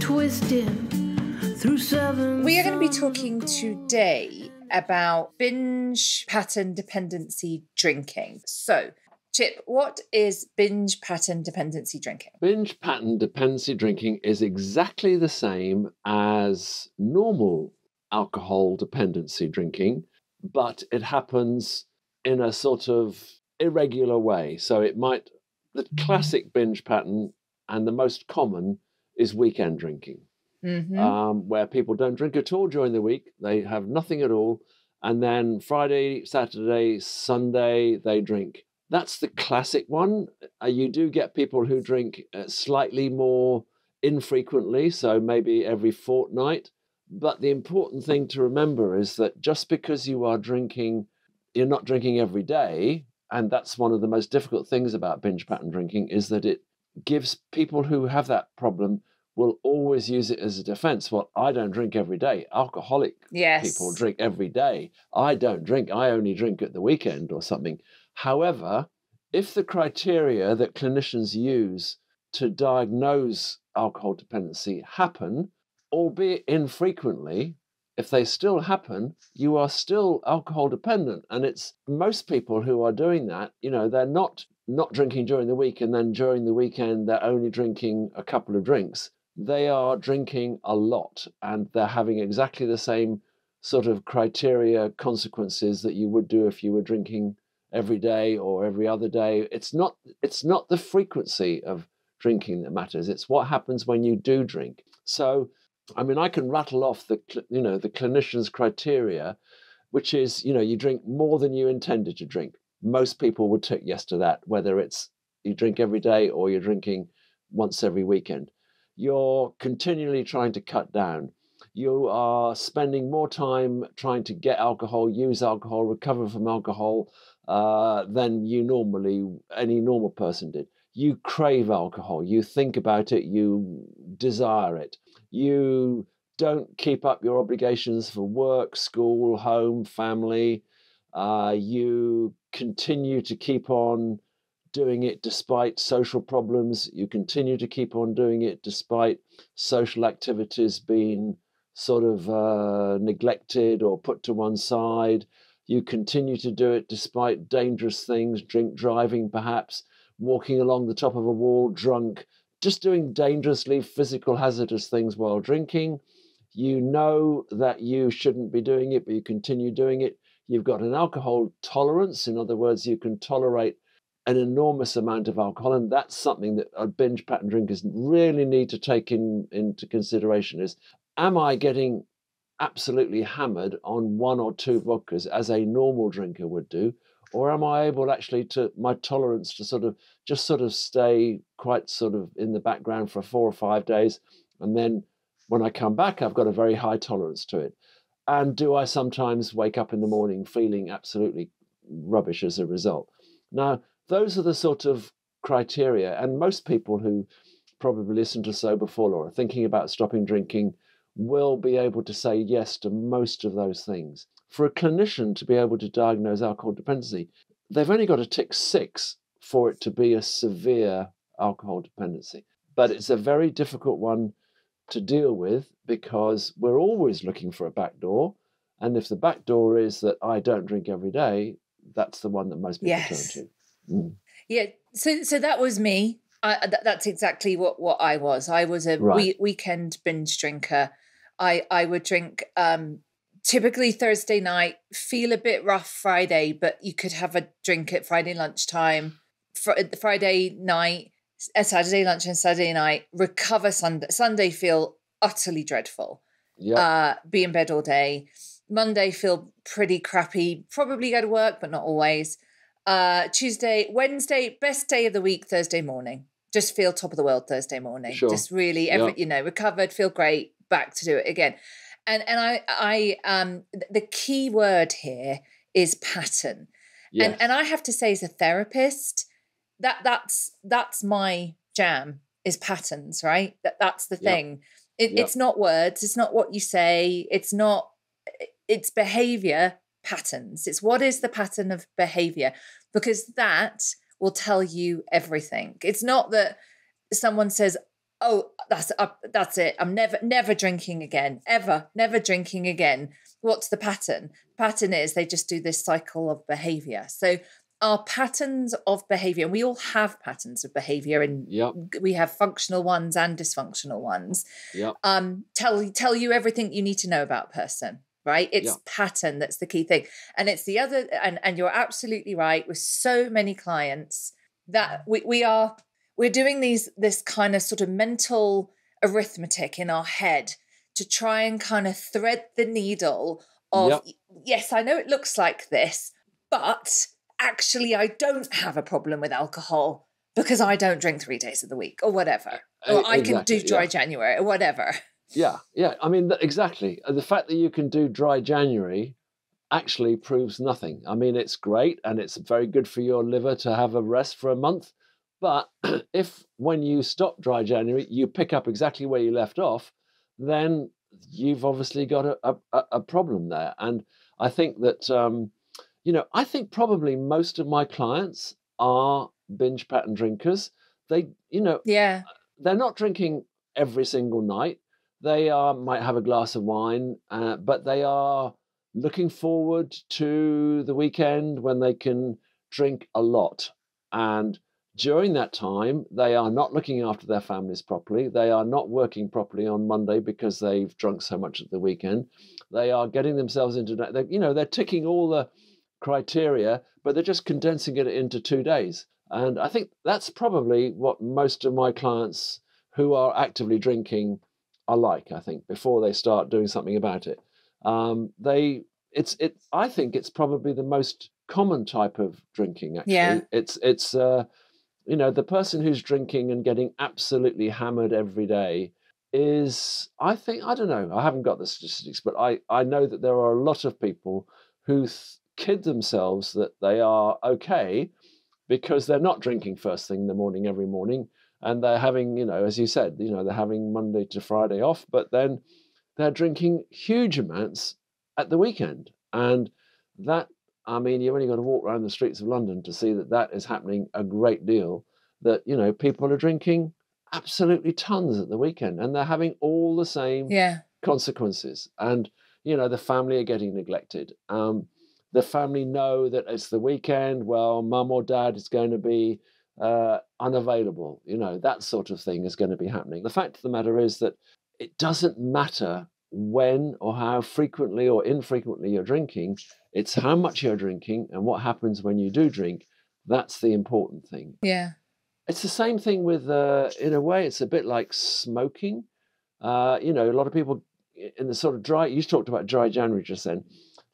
twisted through 7. We are going to be talking today about binge pattern dependency drinking. So, Chip, what is binge pattern dependency drinking? Binge pattern dependency drinking is exactly the same as normal alcohol dependency drinking, but it happens in a sort of irregular way. So the classic binge pattern and the most common is weekend drinking, where people don't drink at all during the week. They have nothing at all. And then Friday, Saturday, Sunday, they drink. That's the classic one. You do get people who drink slightly more infrequently, so maybe every fortnight. But the important thing to remember is that just because you are drinking, you're not drinking every day. And that's one of the most difficult things about binge pattern drinking, is that it gives people who have that problem will always use it as a defense. Well, I don't drink every day. Alcoholic people drink every day. I don't drink. I only drink at the weekend or something. However, if the criteria that clinicians use to diagnose alcohol dependency happen, albeit infrequently, if they still happen, you are still alcohol dependent. And it's most people who are doing that, they're not drinking during the week and then during the weekend they're only drinking a couple of drinks. They are drinking a lot and they're having exactly the same sort of criteria consequences that you would do if you were drinking every day or every other day. It's not the frequency of drinking that matters. It's what happens when you do drink. So, I can rattle off the clinician's criteria, which is, you drink more than you intended to drink. Most people would tick yes to that, whether it's you drink every day or you're drinking once every weekend. You're continually trying to cut down. You are spending more time trying to get alcohol, use alcohol, recover from alcohol than any normal person did. You crave alcohol. You think about it. You desire it. You don't keep up your obligations for work, school, home, family. You continue to keep on doing it despite social problems. You continue to keep on doing it despite social activities being sort of neglected or put to one side. You continue to do it despite dangerous things, drink driving perhaps, walking along the top of a wall drunk, just doing dangerously physical hazardous things while drinking. You know that you shouldn't be doing it, but you continue doing it. You've got an alcohol tolerance. In other words, you can tolerate an enormous amount of alcohol. And that's something that binge pattern drinkers really need to take into consideration is, am I getting absolutely hammered on 1 or 2 vodkas as a normal drinker would do? Or am I able actually my tolerance to sort of stay quite sort of in the background for 4 or 5 days. And then when I come back, I've got a very high tolerance to it. And do I sometimes wake up in the morning feeling absolutely rubbish as a result? Now, those are the sort of criteria. And most people who probably listen to Soberful or are thinking about stopping drinking will be able to say yes to most of those things. For a clinician to be able to diagnose alcohol dependency, they've only got to tick 6 for it to be a severe alcohol dependency. But it's a very difficult one to deal with because we're always looking for a back door. And if the back door is that I don't drink every day, that's the one that most people turn to. Mm. Yeah. So that was me. That's exactly what I was. I was a weekend binge drinker. I would drink typically Thursday night, feel a bit rough Friday, but you could have a drink at Friday lunchtime, Friday night, Saturday lunch and Saturday night, recover Sunday feel utterly dreadful. Yeah. Be in bed all day. Monday feel pretty crappy, probably go to work, but not always. Tuesday, Wednesday, best day of the week, Thursday morning. Just feel top of the world Thursday morning. Sure. Just really, recovered, feel great, back to do it again. And I the key word here is pattern. Yes. And I have to say, as a therapist, that's my jam, is patterns, right? That's the thing. It's not words, it's not what you say, it's behaviour patterns. It's what is the pattern of behaviour, because that will tell you everything. It's not that someone says, oh, that's it. I'm never drinking again, ever, never drinking again. What's the pattern? Pattern is they just do this cycle of behavior. So our patterns of behavior, and we all have patterns of behavior, and we have functional ones and dysfunctional ones. Tell you everything you need to know about a person, right? It's pattern that's the key thing. And it's the other, and you're absolutely right, with so many clients that we're doing this kind of sort of mental arithmetic in our head to try and kind of thread the needle of, yes, I know it looks like this, but actually I don't have a problem with alcohol because I don't drink 3 days of the week or whatever. Or I can do dry January or whatever. Yeah. I mean, exactly. The fact that you can do dry January actually proves nothing. I mean, it's great and it's very good for your liver to have a rest for a month. But if when you stop dry January, you pick up exactly where you left off, then you've obviously got a problem there. And I think that, I think probably most of my clients are binge pattern drinkers. They're not drinking every single night. They might have a glass of wine, but they are looking forward to the weekend when they can drink a lot. And during that time, they are not looking after their families properly. They are not working properly on Monday because they've drunk so much at the weekend. They are getting themselves into, they're ticking all the criteria, but they're just condensing it into 2 days. And I think that's probably what most of my clients who are actively drinking are like, I think, before they start doing something about it. I think it's probably the most common type of drinking, actually. Yeah. It's the person who's drinking and getting absolutely hammered every day is, I don't know, I haven't got the statistics, but I know that there are a lot of people who kid themselves that they are okay because they're not drinking first thing in the morning every morning, and they're having, as you said, they're having Monday to Friday off, but then they're drinking huge amounts at the weekend. And that, I mean, you've only got to walk around the streets of London to see that is happening a great deal, that, people are drinking absolutely tons at the weekend and they're having all the same consequences. And, the family are getting neglected. The family know that it's the weekend. Well, mum or dad is going to be unavailable. That sort of thing is going to be happening. The fact of the matter is that it doesn't matter when or how frequently or infrequently you're drinking. It's how much you're drinking and what happens when you do drink. That's the important thing. Yeah. It's the same thing with, in a way, it's a bit like smoking. A lot of people in the sort of dry, you talked about dry January just then.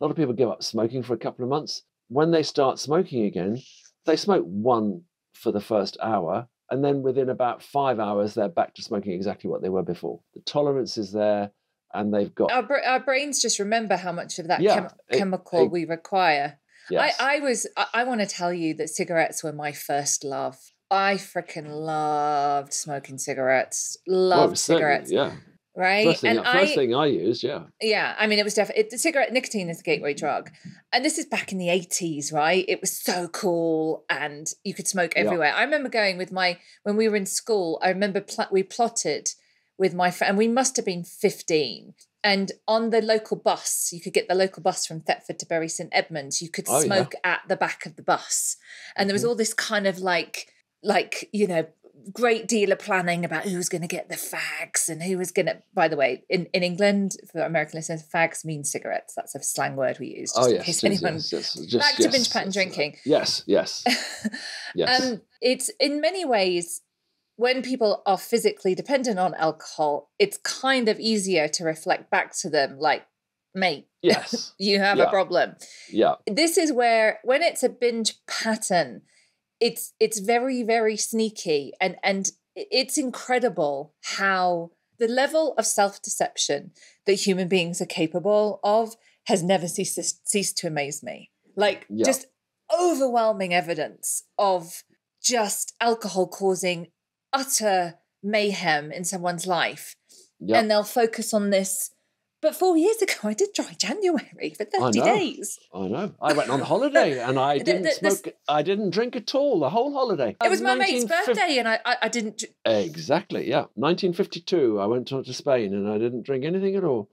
A lot of people give up smoking for a couple of months. When they start smoking again, they smoke one for the first hour. And then within about 5 hours, they're back to smoking exactly what they were before. The tolerance is there. And they've got our brains just remember how much of that chemical we require. Yes. I want to tell you that cigarettes were my first love. I freaking loved smoking cigarettes. Loved cigarettes. Yeah. Right. First thing I used. Yeah. Yeah. I mean, it was definitely the cigarette. Nicotine is a gateway drug, and this is back in the 80s, right? It was so cool, and you could smoke everywhere. I remember going with when we were in school. I remember we plotted with my friend, and we must have been 15. And on the local bus, you could get the local bus from Thetford to Bury St Edmunds. You could smoke at the back of the bus, and there was all this kind of like great deal of planning about who was going to get the fags and who was going to. By the way, in England, for American listeners, fags means cigarettes. That's a slang word we use. Just in case anyone. Back to binge pattern drinking. Yes. It's in many ways, when people are physically dependent on alcohol, it's kind of easier to reflect back to them like, mate, yes, you have a problem. Yeah. This is where, when it's a binge pattern, it's very, very sneaky. And it's incredible how the level of self-deception that human beings are capable of has never ceased to amaze me. Just overwhelming evidence of just alcohol causing utter mayhem in someone's life. And they'll focus on this But 4 years ago, I did dry January for 30 days. I know. I went on holiday and I didn't smoke. I didn't drink at all the whole holiday. It was my mate's birthday and I didn't... Exactly, yeah. 1952, I went to Spain and I didn't drink anything at all.